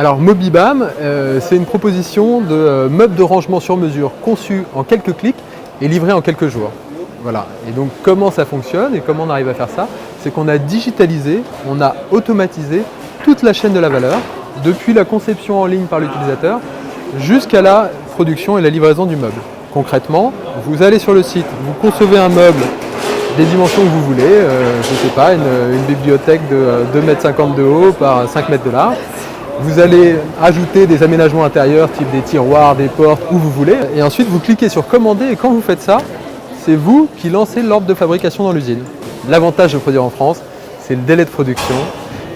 Alors Mobibam, c'est une proposition de meubles de rangement sur mesure conçus en quelques clics et livrés en quelques jours. Voilà. Et donc comment ça fonctionne et comment on arrive à faire ça? C'est qu'on a digitalisé, on a automatisé toute la chaîne de la valeur, depuis la conception en ligne par l'utilisateur jusqu'à la production et la livraison du meuble. Concrètement, vous allez sur le site, vous concevez un meuble des dimensions que vous voulez, je ne sais pas, une bibliothèque de 2,50 m de haut par 5 mètres de large. Vous allez ajouter des aménagements intérieurs, type des tiroirs, des portes, où vous voulez. Et ensuite, vous cliquez sur commander et quand vous faites ça, c'est vous qui lancez l'ordre de fabrication dans l'usine. L'avantage de produire en France, c'est le délai de production.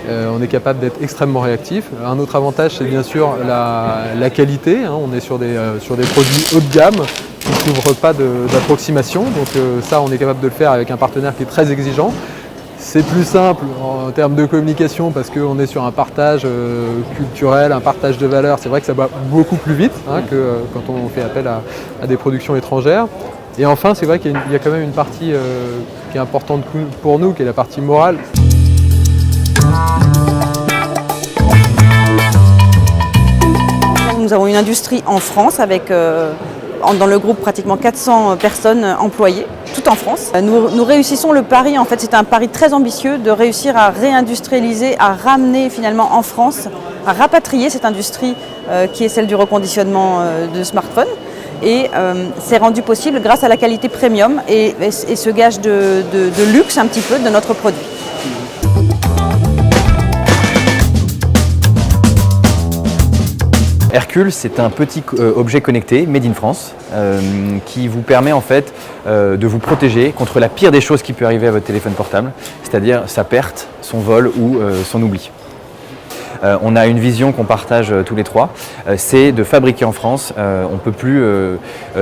On est capable d'être extrêmement réactif. Un autre avantage, c'est bien sûr la qualité. On est sur des produits haut de gamme qui ne s'ouvrent pas d'approximation. Donc ça, on est capable de le faire avec un partenaire qui est très exigeant. C'est plus simple en termes de communication parce qu'on est sur un partage culturel, un partage de valeurs. C'est vrai que ça va beaucoup plus vite que quand on fait appel à des productions étrangères. Et enfin, c'est vrai qu'il y a quand même une partie qui est importante pour nous, qui est la partie morale. Nous avons une industrie en France avec dans le groupe pratiquement 400 personnes employées, tout en France. Nous réussissons le pari, en fait c'est un pari très ambitieux de réussir à réindustrialiser, à ramener finalement en France, à rapatrier cette industrie qui est celle du reconditionnement de smartphones. Et c'est rendu possible grâce à la qualité premium et ce gage de luxe un petit peu de notre produit. Hercule, c'est un petit objet connecté, made in France, qui vous permet en fait de vous protéger contre la pire des choses qui peut arriver à votre téléphone portable, c'est-à-dire sa perte, son vol ou son oubli. On a une vision qu'on partage tous les trois, c'est de fabriquer en France. On ne peut plus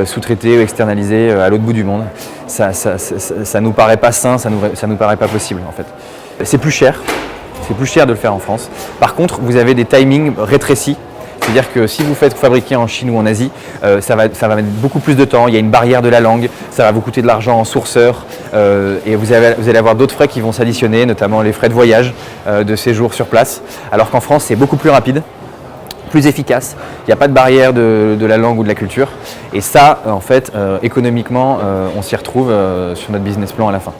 sous-traiter ou externaliser à l'autre bout du monde. Ça nous paraît pas sain, ça nous paraît pas possible en fait. C'est plus cher de le faire en France. Par contre, vous avez des timings rétrécis. C'est-à-dire que si vous faites fabriquer en Chine ou en Asie, ça va mettre beaucoup plus de temps, il y a une barrière de la langue, ça va vous coûter de l'argent en sourceur et vous allez avoir d'autres frais qui vont s'additionner, notamment les frais de voyage, de séjour sur place. Alors qu'en France, c'est beaucoup plus rapide, plus efficace, il n'y a pas de barrière de la langue ou de la culture. Et ça, en fait, économiquement, on s'y retrouve sur notre business plan à la fin.